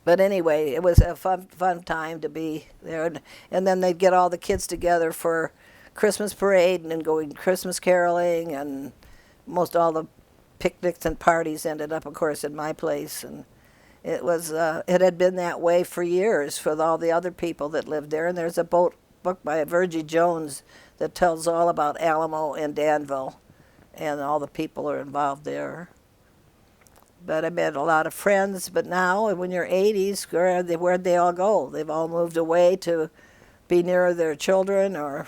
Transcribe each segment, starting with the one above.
But anyway, it was a fun time to be there. And then they'd get all the kids together for Christmas parade and then going Christmas caroling, and most all the picnics and parties ended up, of course, in my place. And it had been that way for years for all the other people that lived there. And there's a book by Virgie Jones that tells all about Alamo and Danville and all the people who are involved there. But I met a lot of friends. But now, when you're 80s, where'd they all go? They've all moved away to be near their children, or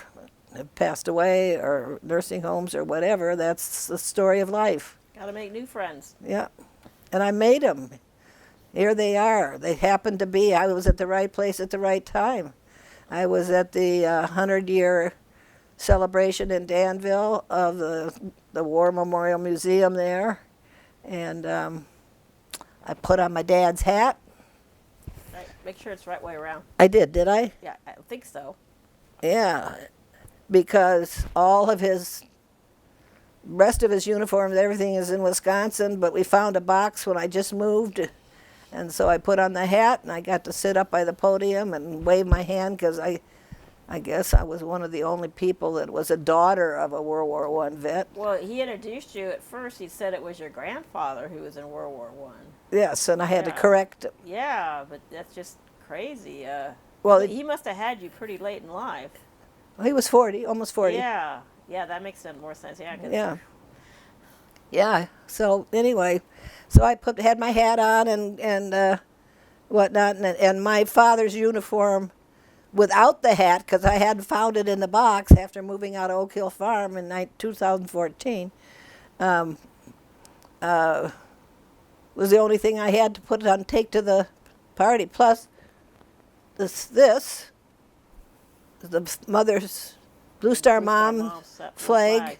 have passed away, or nursing homes, or whatever. That's the story of life. Got to make new friends. Yeah. And I made them. Here they are. They happened to be. I was at the right place at the right time. I was at the 100-year celebration in Danville of the War Memorial Museum there. And I put on my dad's hat. Right. Make sure it's the right way around. I did I? Yeah, I think so. Yeah, because all of his rest of his uniforms, everything is in Wisconsin, but we found a box when I just moved, and so I put on the hat, and I got to sit up by the podium and wave my hand, because I guess I was one of the only people that was a daughter of a World War I vet. Well, he introduced you at first. He said it was your grandfather who was in World War I. Yes, and I had to correct him. Yeah, but that's just crazy. Well, he must have had you pretty late in life. He was 40, almost 40. Yeah, that makes more sense. Yeah. Yeah. So anyway, so I had my hat on and whatnot, and my father's uniform without the hat, because I hadn't found it in the box after moving out of Oak Hill Farm in 2014, was the only thing I had to put on, take to the party. Plus, this the mother's Blue Star Mom flag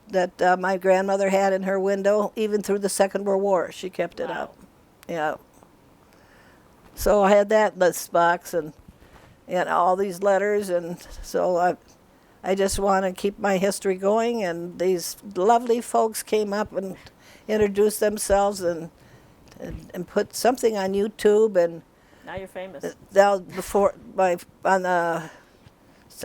that my grandmother had in her window, even through the Second World War. She kept it up. Yeah. So I had that in this box, and all these letters, and so I just want to keep my history going, and these lovely folks came up and introduced themselves and put something on YouTube, and now you're famous.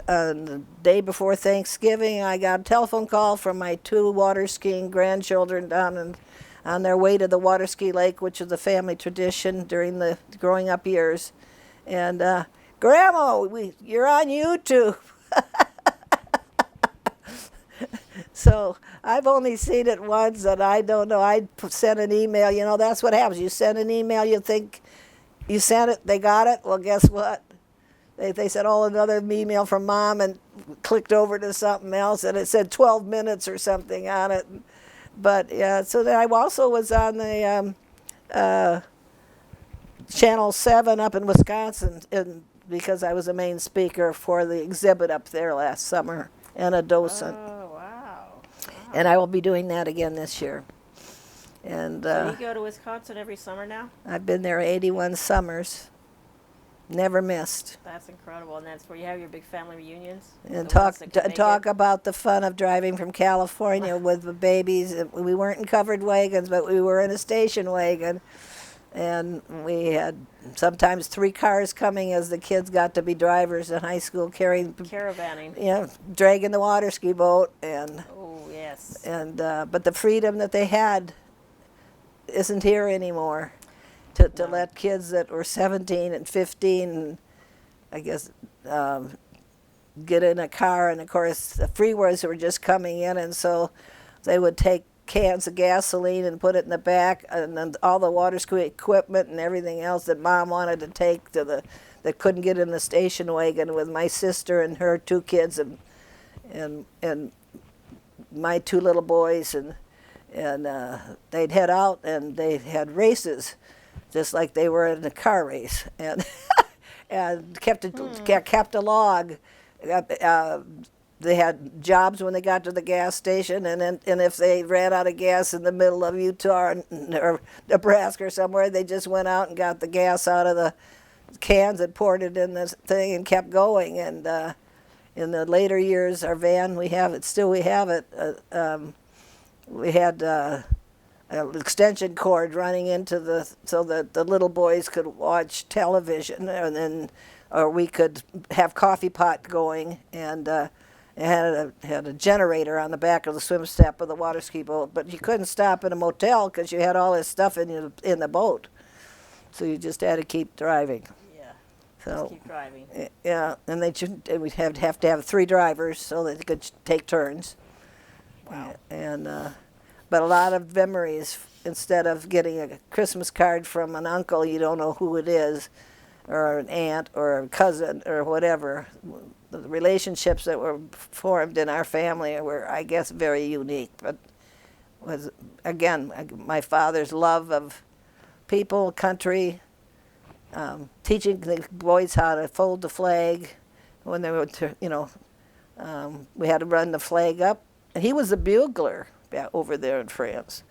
On the day before Thanksgiving, I got a telephone call from my 2 water skiing grandchildren down on their way to the water ski lake, which is a family tradition during the growing up years, and Grandma, you're on YouTube. So I've only seen it once, and I don't know. I sent an email. That's what happens. You send an email, you think you sent it, they got it. Well, guess what? They said, another email from Mom, and clicked over to something else, and it said 12 minutes or something on it. But, yeah, so then I also was on the Channel 7 up in Wisconsin, because I was a main speaker for the exhibit up there last summer, and a docent. Oh, wow. And I will be doing that again this year. And so you go to Wisconsin every summer now? I've been there 81 summers. Never missed. That's incredible, and that's where you have your big family reunions? And talk about the fun of driving from California with the babies. We weren't in covered wagons, but we were in a station wagon. And we had sometimes 3 cars coming as the kids got to be drivers in high school, caravanning. Dragging the water ski boat. And, oh, yes. And but the freedom that they had isn't here anymore. To let kids that were 17 and 15, and I guess, get in a car, and of course the freeways were just coming in, and so they would take cans of gasoline and put it in the back, and then all the water ski equipment and everything else that Mom wanted to take that couldn't get in the station wagon, with my sister and her 2 kids and my 2 little boys, and they'd head out, and they had races, just like they were in a car race, and kept a log. They had jobs when they got to the gas station, and if they ran out of gas in the middle of Utah or Nebraska or somewhere, they just went out and got the gas out of the cans and poured it in this thing and kept going. And in the later years, our van, we have it. We had an extension cord running into so that the little boys could watch television, and then, or we could have coffee pot going, and it had a generator on the back of the swim step of the water ski boat, but you couldn't stop in a motel because you had all this stuff in the boat, so you just had to keep driving. Yeah. So Just keep driving. yeah, and we'd have to have 3 drivers so that they could take turns. Wow. And but a lot of memories. Instead of getting a Christmas card from an uncle you don't know who it is, or an aunt or a cousin or whatever, the relationships that were formed in our family were, I guess, very unique. But was, again, my father's love of people, country, teaching the boys how to fold the flag when they were, we had to run the flag up. And he was a bugler over there in France,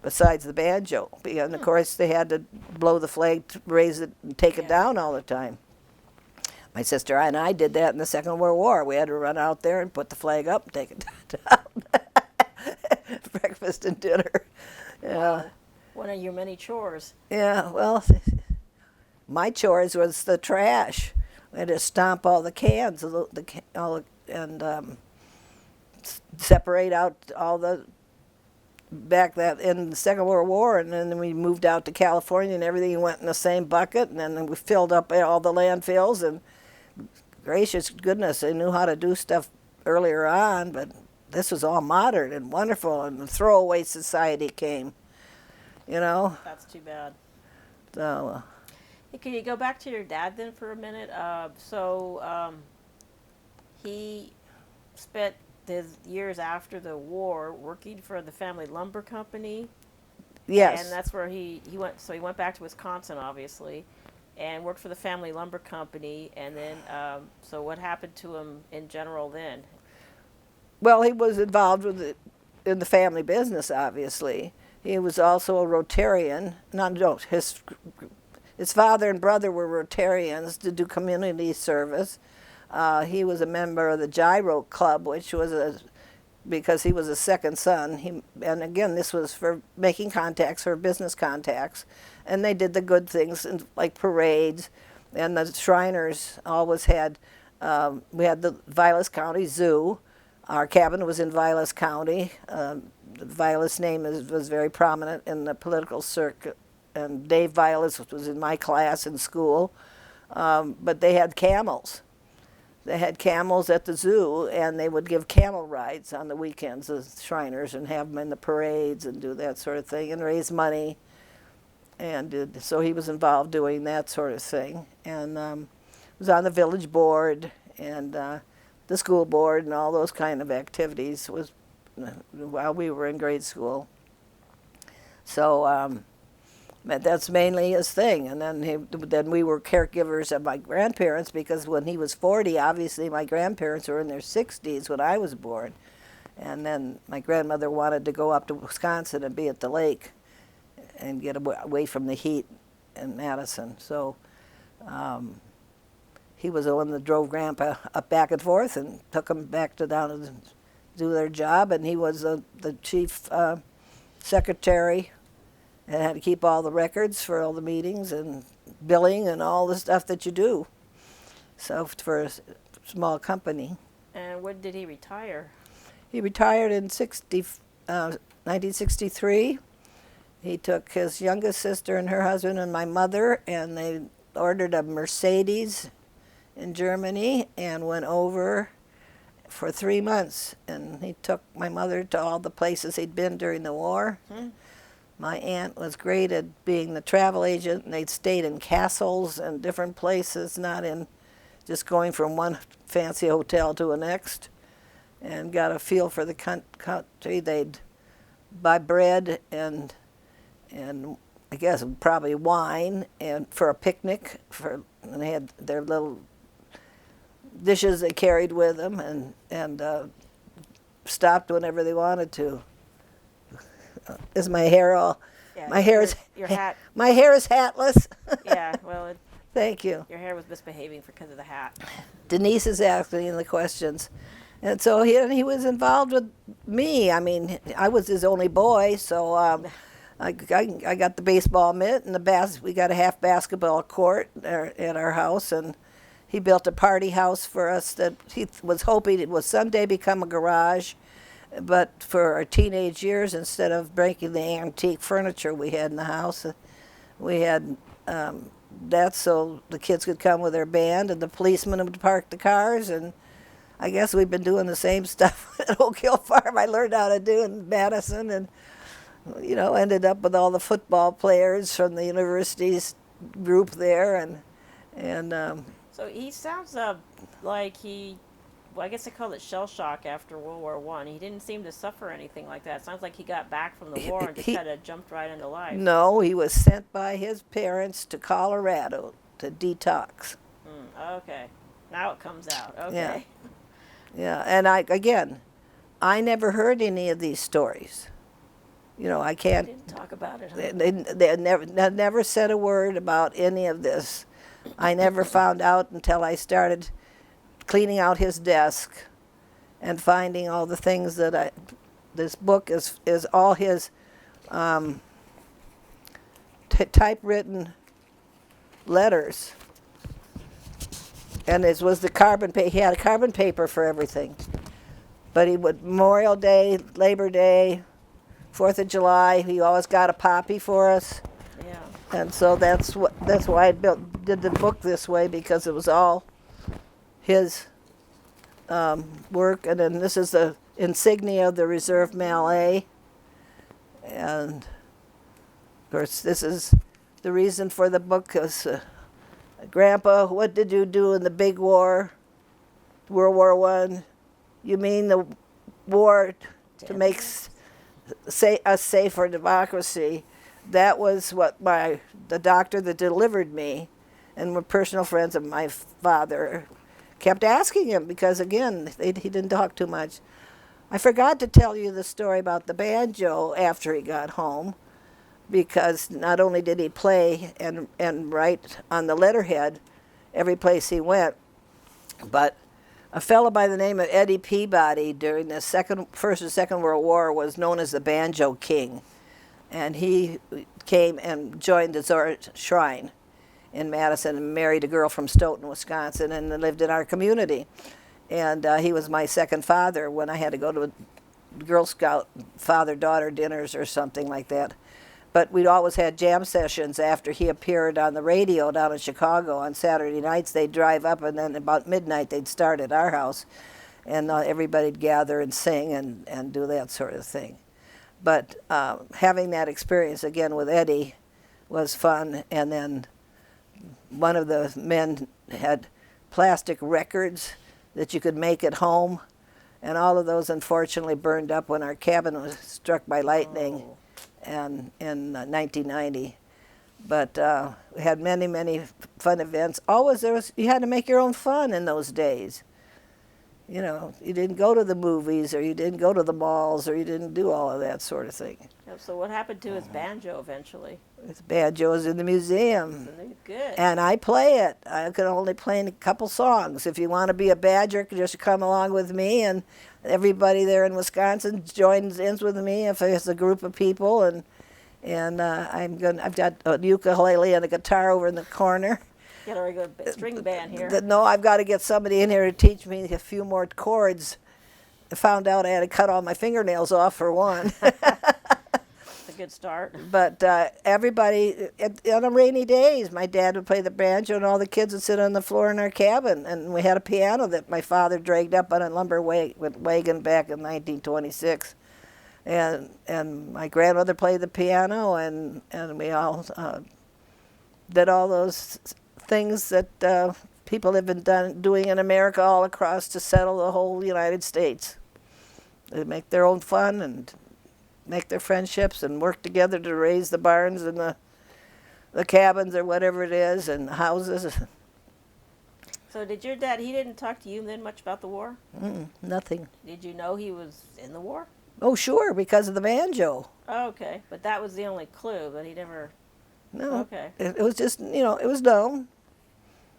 besides the banjo. And of course, they had to blow the flag, to raise it, and take it down all the time. My sister and I did that in the Second World War. We had to run out there and put the flag up and take it down. Breakfast and dinner. Yeah. Wow. One of your many chores. Yeah, well, my chores was the trash. We had to stomp all the cans and separate out all the back that in the Second World War, and then we moved out to California, and everything went in the same bucket, and then we filled up all the landfills. And gracious goodness, they knew how to do stuff earlier on, but this was all modern and wonderful, and the throwaway society came. That's too bad. So. Hey, can you go back to your dad then for a minute? He spent his years after the war working for the family lumber company. Yes. And that's where he went. So he went back to Wisconsin, obviously, and worked for the family lumber company. And then, so what happened to him in general then? Well, he was involved in the family business, obviously. He was also a Rotarian. His father and brother were Rotarians to do community service. He was a member of the Gyro Club, which was because he was a second son. And again, this was for making contacts, for business contacts. And they did the good things, like parades. And the Shriners always had, we had the Vilas County Zoo. Our cabin was in Vilas County. The Vilas name was very prominent in the political circuit. And Dave Vilas was in my class in school. But they had camels. They had camels at the zoo, and they would give camel rides on the weekends, the Shriners, and have them in the parades and do that sort of thing and raise money. And so he was involved doing that sort of thing. And was on the village board and the school board and all those kind of activities while we were in grade school. So but that's mainly his thing. And then we were caregivers of my grandparents, because when he was 40, obviously my grandparents were in their 60s when I was born. And then my grandmother wanted to go up to Wisconsin and be at the lake and get away from the heat in Madison. So he was the one that drove Grandpa up back and forth and took him back down to do their job. And he was the chief secretary, and had to keep all the records for all the meetings and billing and all the stuff that you do. So for a small company. And when did he retire? He retired in 1963. He took his youngest sister and her husband and my mother, and they ordered a Mercedes in Germany and went over for 3 months. And he took my mother to all the places he'd been during the war. My aunt was great at being the travel agent, and they'd stayed in castles and different places, not in just going from one fancy hotel to the next, and got a feel for the country. They'd buy bread and I guess probably wine and for a picnic, and they had their little dishes they carried with them, and stopped whenever they wanted to. Is my hair all? Yeah, my hair is your hat. My hair is hatless. Yeah, well, Thank you. your hair was misbehaving because of the hat. Denise is asking the questions, and so he was involved with me. I mean, I was his only boy, so I got the baseball mitt and we got a half basketball court at our house, and he built a party house for us that he was hoping it would someday become a garage. But for our teenage years, instead of breaking the antique furniture we had in the house, we had that so the kids could come with their band, and the policemen would park the cars. And I guess we've been doing the same stuff at Oak Hill Farm. I learned how to do in Madison, and ended up with all the football players from the university's group there, and. So he sounds like I guess they call it shell shock after World War I. He didn't seem to suffer anything like that. It sounds like he got back from the war and just kind of jumped right into life. No, he was sent by his parents to Colorado to detox. Okay. Now it comes out. Okay. Yeah, and I never heard any of these stories. I can't. They didn't talk about it. Huh? They never said a word about any of this. I never found out until I started cleaning out his desk and finding all the things that this book is all his typewritten letters. And it was the carbon paper. He had a carbon paper for everything. But he would, Memorial Day, Labor Day, 4th of July, he always got a copy for us. Yeah. And so that's why I did the book this way, because it was all his work. And then this is the insignia of the Reserve Malay. And of course, this is the reason for the book, because Grandpa, what did you do in the big war, World War I? You mean the war to make us safe for democracy? That was what the doctor that delivered me and were personal friends of my father kept asking him, because again, he didn't talk too much. I forgot to tell you the story about the banjo after he got home, because not only did he play and write on the letterhead every place he went, but a fellow by the name of Eddie Peabody during the First and Second World War was known as the Banjo King. And he came and joined the Zort Shrine in Madison and married a girl from Stoughton, Wisconsin, and lived in our community. And he was my second father when I had to go to a Girl Scout father-daughter dinners or something like that. But we'd always had jam sessions after he appeared on the radio down in Chicago on Saturday nights. They'd drive up, and then about midnight they'd start at our house, and everybody'd gather and sing and do that sort of thing. But having that experience again with Eddie was fun. And then one of the men had plastic records that you could make at home, and all of those unfortunately burned up when our cabin was struck by lightning. Oh. And in 1990, but we had many fun events. Always you had to make your own fun in those days. You didn't go to the movies, or you didn't go to the malls, or you didn't do all of that sort of thing. So what happened to his banjo eventually? His banjo is in the museum. Good. And I play it. I can only play a couple songs. If you want to be a badger, just come along with me, and everybody there in Wisconsin joins in with me if it's a group of people. And I've got a ukulele and a guitar over in the corner. You got a regular string band here. No, I've got to get somebody in here to teach me a few more chords. I found out I had to cut all my fingernails off for one. That's a good start. But everybody, on rainy days, my dad would play the banjo, and all the kids would sit on the floor in our cabin. And we had a piano that my father dragged up on a lumber wagon back in 1926. And my grandmother played the piano, and we all did all those things that people have been doing in America all across to settle the whole United States. They make their own fun and make their friendships and work together to raise the barns and the cabins or whatever it is, and houses. So did your dad, he didn't talk to you then much about the war? Nothing. Did you know he was in the war? Oh, sure, because of the banjo. Oh, okay, but that was the only clue, but he never... No. Okay. It was just, it was known.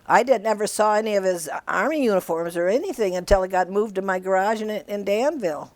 I never saw any of his Army uniforms or anything until it got moved to my garage in Danville.